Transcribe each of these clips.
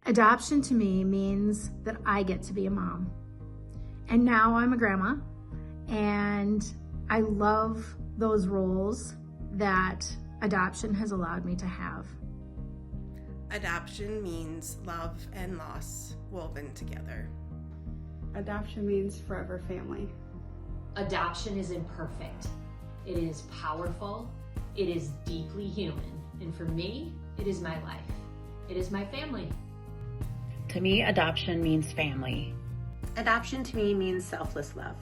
Adoption to me means that I get to be a mom. And now I'm a grandma, and I love those roles that adoption has allowed me to have. Adoption means love and loss woven together. Adoption means forever family. Adoption is imperfect. It is powerful. It is deeply human. And for me, it is my life. It is my family. To me, adoption means family. Adoption to me means selfless love.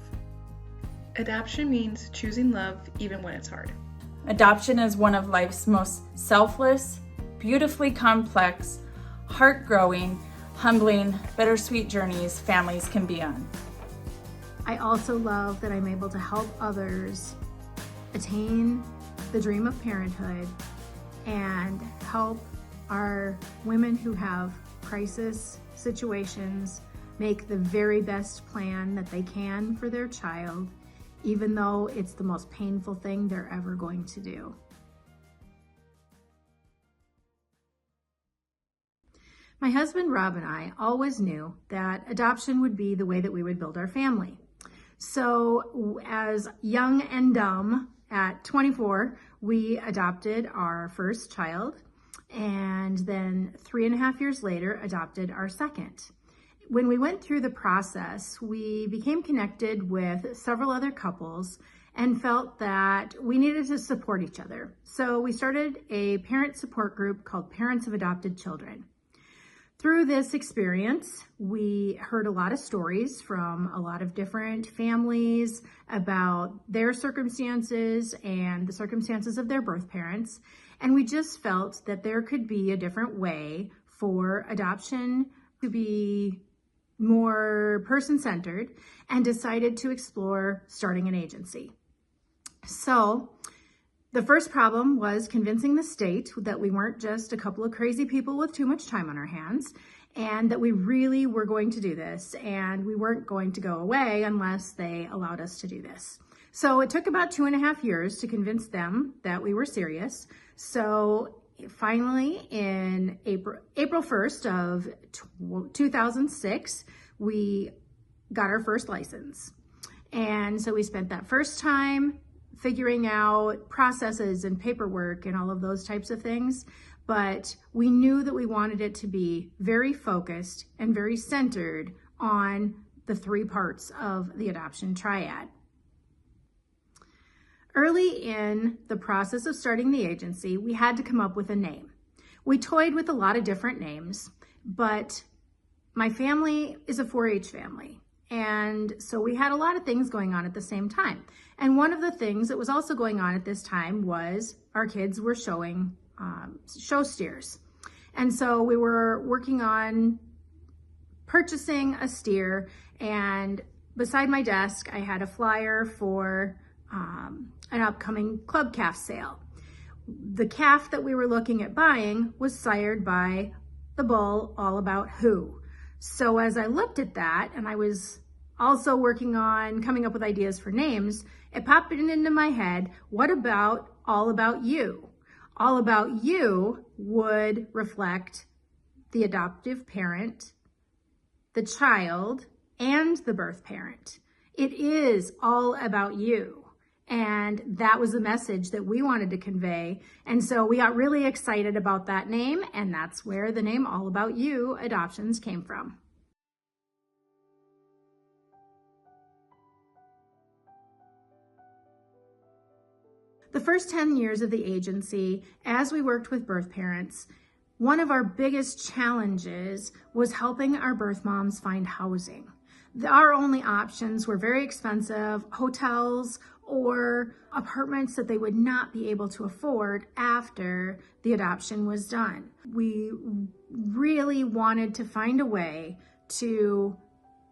Adoption means choosing love even when it's hard. Adoption is one of life's most selfless, beautifully complex, heart-growing, humbling, bittersweet journeys families can be on. I also love that I'm able to help others attain the dream of parenthood and help our women who have crisis situations make the very best plan that they can for their child, even though it's the most painful thing they're ever going to do. My husband Rob and I always knew that adoption would be the way that we would build our family. So as young and dumb at 24, we adopted our first child, and then 3.5 years later adopted our second. When we went through the process, we became connected with several other couples and felt that we needed to support each other. So we started a parent support group called Parents of Adopted Children. Through this experience, we heard a lot of stories from a lot of different families about their circumstances and the circumstances of their birth parents. And we just felt that there could be a different way for adoption to be more person-centered, and decided to explore starting an agency. So the first problem was convincing the state that we weren't just a couple of crazy people with too much time on our hands, and that we really were going to do this, and we weren't going to go away unless they allowed us to do this. So it took about 2.5 years to convince them that we were serious. So finally, in April 1st of 2006, we got our first license. And so we spent that first time figuring out processes and paperwork and all of those types of things. But we knew that we wanted it to be very focused and very centered on the 3 parts of the adoption triad. Early in the process of starting the agency, we had to come up with a name. We toyed with a lot of different names, but my family is a 4-H family. And so we had a lot of things going on at the same time. And one of the things that was also going on at this time was our kids were showing show steers. And so we were working on purchasing a steer, and beside my desk, I had a flyer for an upcoming club calf sale. The calf that we were looking at buying was sired by the bull All About Who. So as I looked at that, and I was also working on coming up with ideas for names, it popped into my head, what about All About You? All About You would reflect the adoptive parent, the child, and the birth parent. It is all about you. And that was the message that we wanted to convey. And so we got really excited about that name, and that's where the name All About You Adoptions came from. The first 10 years of the agency, as we worked with birth parents, one of our biggest challenges was helping our birth moms find housing. Our only options were very expensive hotels or apartments that they would not be able to afford after the adoption was done. We really wanted to find a way to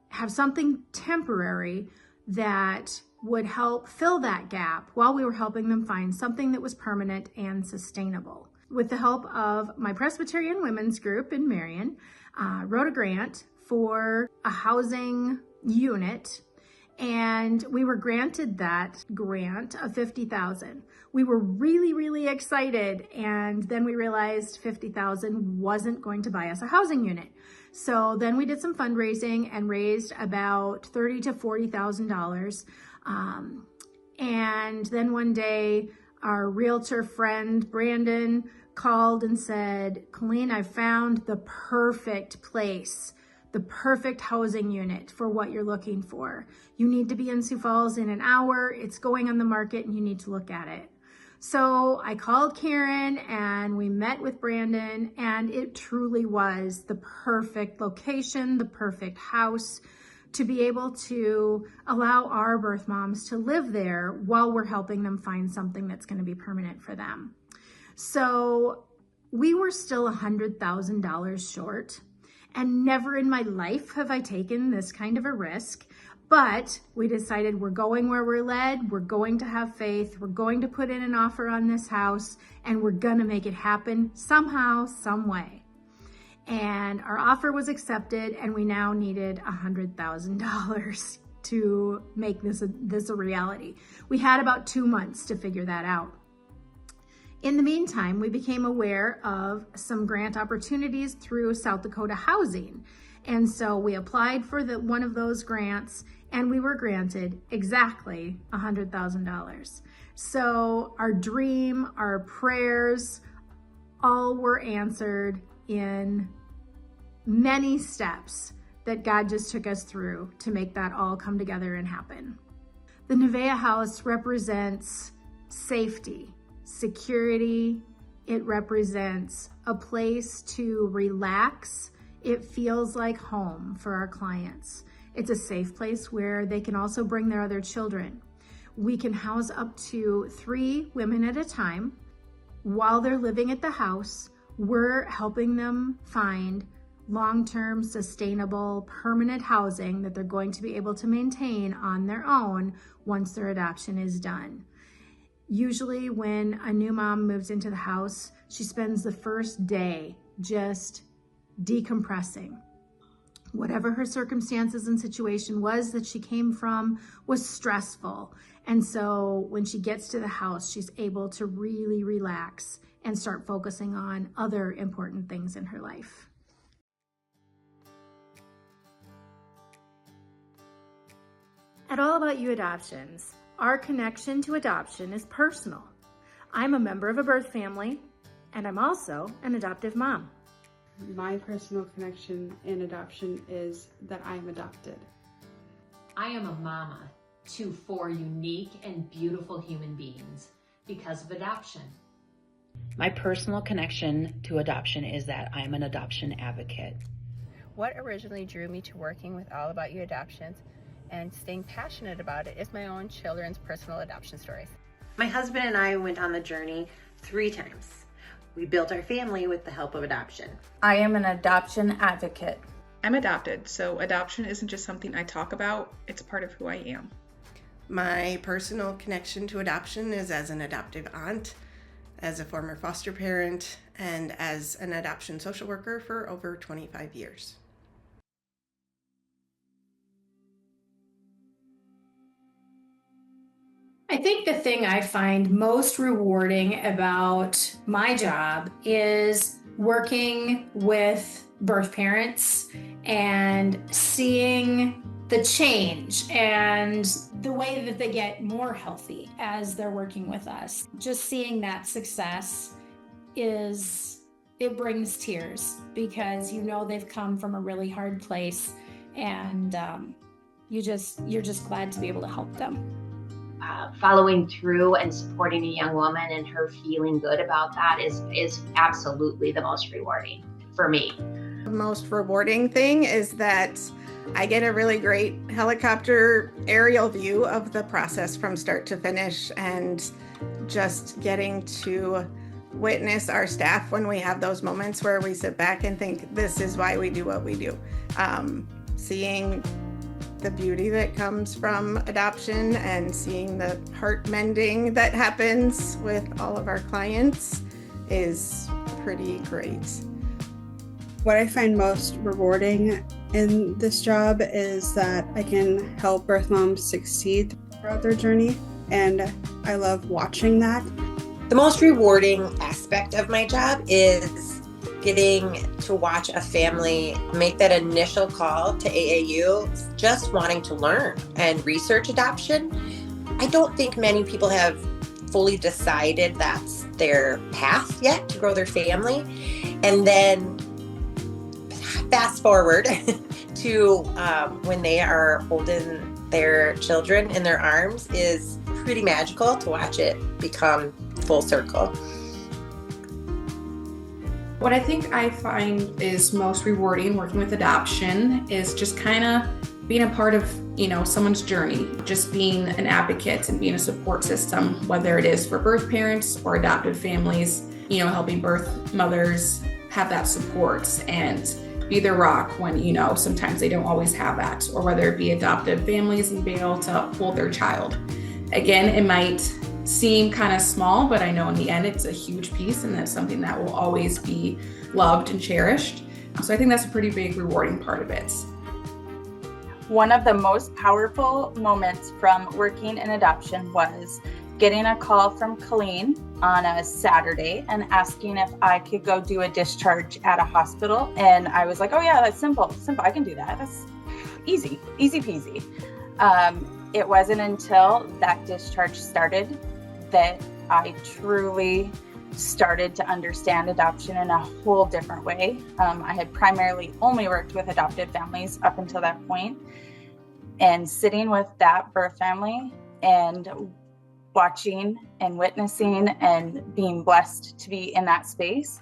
have something temporary that would help fill that gap while we were helping them find something that was permanent and sustainable. With the help of my Presbyterian Women's Group in Marion, wrote a grant for a housing unit, And we were granted that grant of $50,000. We were really, really excited. And then we realized $50,000 wasn't going to buy us a housing unit. So then we did some fundraising and raised about $30,000 to $40,000. And then one day, our realtor friend, Brandon, called and said, Colleen, I found the perfect place, the perfect housing unit for what you're looking for. You need to be in Sioux Falls in an hour. It's going on the market and you need to look at it. So I called Karen and we met with Brandon, and it truly was the perfect location, the perfect house to be able to allow our birth moms to live there while we're helping them find something that's going to be permanent for them. So we were still $100,000 short, and never in my life have I taken this kind of a risk. But we decided we're going where we're led, we're going to have faith, we're going to put in an offer on this house, and we're gonna make it happen somehow, some way. And our offer was accepted, and we now needed $100,000 to make this a reality. We had about 2 months to figure that out. In the meantime, we became aware of some grant opportunities through South Dakota Housing. And so we applied for one of those grants, and we were granted exactly $100,000. So our dream, our prayers, all were answered in many steps that God just took us through to make that all come together and happen. The Nevaeh House represents safety, security. It represents a place to relax. It feels like home for our clients. It's a safe place where they can also bring their other children. We can house up to 3 women at a time. While they're living at the house, we're helping them find long-term, sustainable, permanent housing that they're going to be able to maintain on their own once their adoption is done. Usually when a new mom moves into the house, she spends the first day just decompressing. Whatever her circumstances and situation was that she came from was stressful. And so when she gets to the house, she's able to really relax and start focusing on other important things in her life. At All About You Adoptions, our connection to adoption is personal. I'm a member of a birth family, and I'm also an adoptive mom. My personal connection in adoption is that I am adopted. I am a mama to 4 unique and beautiful human beings because of adoption. My personal connection to adoption is that I'm an adoption advocate. What originally drew me to working with All About You Adoptions and staying passionate about it is my own children's personal adoption stories. My husband and I went on the journey 3 times. We built our family with the help of adoption. I am an adoption advocate. I'm adopted, so adoption isn't just something I talk about, it's part of who I am. My personal connection to adoption is as an adoptive aunt, as a former foster parent, and as an adoption social worker for over 25 years. I think the thing I find most rewarding about my job is working with birth parents and seeing the change and the way that they get more healthy as they're working with us. Just seeing that success it brings tears, because you know they've come from a really hard place, and you're just glad to be able to help them. Following through and supporting a young woman and her feeling good about that is absolutely the most rewarding for me. The most rewarding thing is that I get a really great helicopter aerial view of the process from start to finish, and just getting to witness our staff when we have those moments where we sit back and think, this is why we do what we do. Seeing the beauty that comes from adoption and seeing the heart mending that happens with all of our clients is pretty great. What I find most rewarding in this job is that I can help birth moms succeed throughout their journey, and I love watching that. The most rewarding aspect of my job is getting to watch a family make that initial call to AAU, just wanting to learn and research adoption. I don't think many people have fully decided that's their path yet to grow their family. And then fast forward to when they are holding their children in their arms is pretty magical to watch it become full circle. What I think I find is most rewarding working with adoption is just kind of being a part of, someone's journey, just being an advocate and being a support system, whether it is for birth parents or adopted families, helping birth mothers have that support and be their rock when, sometimes they don't always have that, or whether it be adopted families and being able to hold their child. Again, it might seem kind of small, but I know in the end it's a huge piece, and that's something that will always be loved and cherished. So I think that's a pretty big rewarding part of it. One of the most powerful moments from working in adoption was getting a call from Colleen on a Saturday and asking if I could go do a discharge at a hospital. And I was like, oh yeah, that's simple. I can do that. That's easy peasy. It wasn't until that discharge started that I truly started to understand adoption in a whole different way. I had primarily only worked with adopted families up until that point, and sitting with that birth family and watching and witnessing and being blessed to be in that space.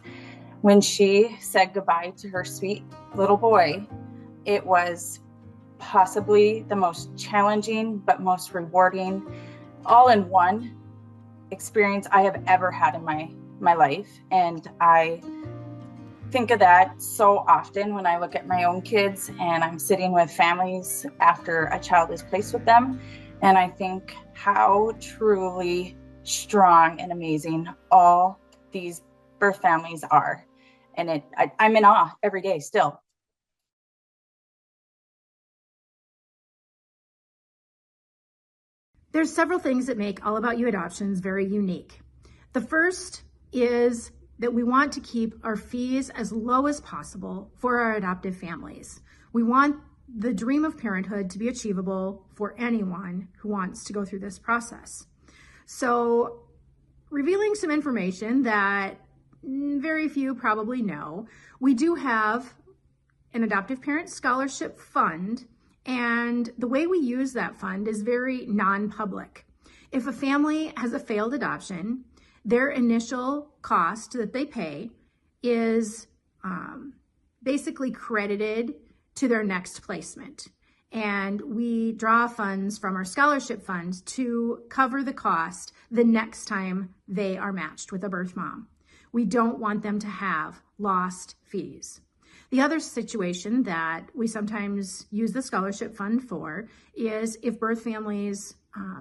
When she said goodbye to her sweet little boy, it was possibly the most challenging but most rewarding all-in-one experience I have ever had in my life. And I think of that so often when I look at my own kids and I'm sitting with families after a child is placed with them, and I think how truly strong and amazing all these birth families are. And I'm in awe every day still. There's several things that make All About You Adoptions very unique. The first is that we want to keep our fees as low as possible for our adoptive families. We want the dream of parenthood to be achievable for anyone who wants to go through this process. So, revealing some information that very few probably know, we do have an adoptive parent scholarship fund, and the way we use that fund is very non-public. If a family has a failed adoption, their initial cost that they pay is basically credited to their next placement. And we draw funds from our scholarship fund to cover the cost the next time they are matched with a birth mom. We don't want them to have lost fees. The other situation that we sometimes use the scholarship fund for is if birth families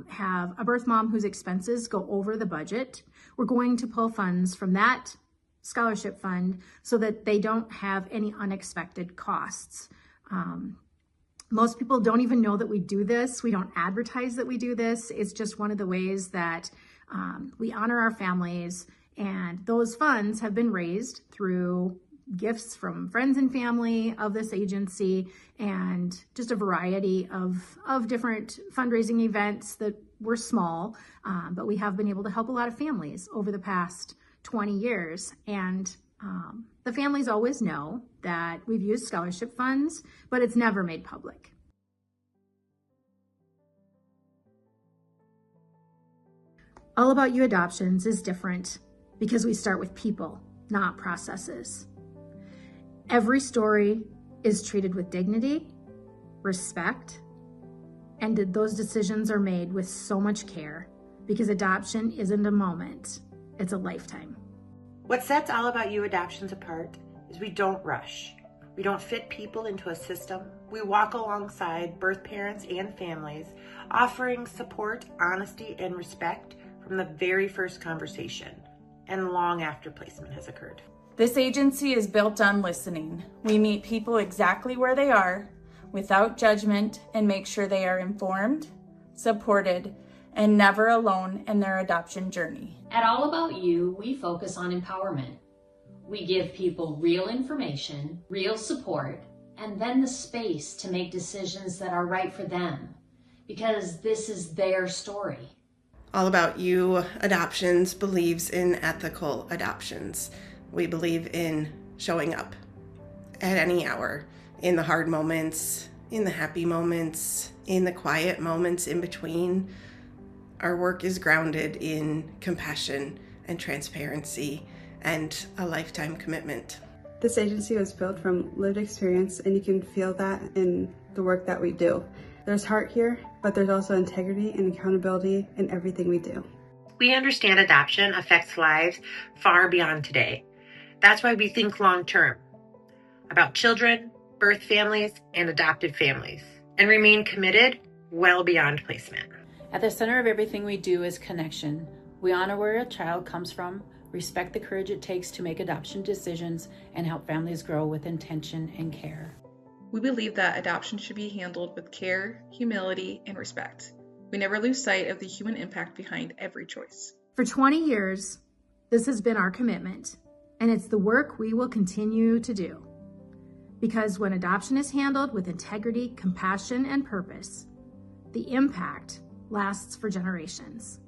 have a birth mom whose expenses go over the budget, we're going to pull funds from that scholarship fund so that they don't have any unexpected costs. Most people don't even know that we do this. We don't advertise that we do this. It's just one of the ways that we honor our families, and those funds have been raised through gifts from friends and family of this agency and just a variety of different fundraising events that were small, but we have been able to help a lot of families over the past 20 years. And the families always know that we've used scholarship funds, but it's never made public. All About You Adoptions is different because we start with people, not processes. Every story is treated with dignity, respect, and those decisions are made with so much care because adoption isn't a moment, it's a lifetime. What sets All About You Adoptions apart is we don't rush. We don't fit people into a system. We walk alongside birth parents and families, offering support, honesty, and respect from the very first conversation and long after placement has occurred. This agency is built on listening. We meet people exactly where they are, without judgment, and make sure they are informed, supported, and never alone in their adoption journey. At All About You, we focus on empowerment. We give people real information, real support, and then the space to make decisions that are right for them, because this is their story. All About You Adoptions believes in ethical adoptions. We believe in showing up at any hour, in the hard moments, in the happy moments, in the quiet moments in between. Our work is grounded in compassion and transparency and a lifetime commitment. This agency was built from lived experience, and you can feel that in the work that we do. There's heart here, but there's also integrity and accountability in everything we do. We understand adoption affects lives far beyond today. That's why we think long term about children, birth families, and adopted families, and remain committed well beyond placement. At the center of everything we do is connection. We honor where a child comes from, respect the courage it takes to make adoption decisions, and help families grow with intention and care. We believe that adoption should be handled with care, humility, and respect. We never lose sight of the human impact behind every choice. For 20 years, this has been our commitment, and it's the work we will continue to do. Because when adoption is handled with integrity, compassion, and purpose, the impact lasts for generations.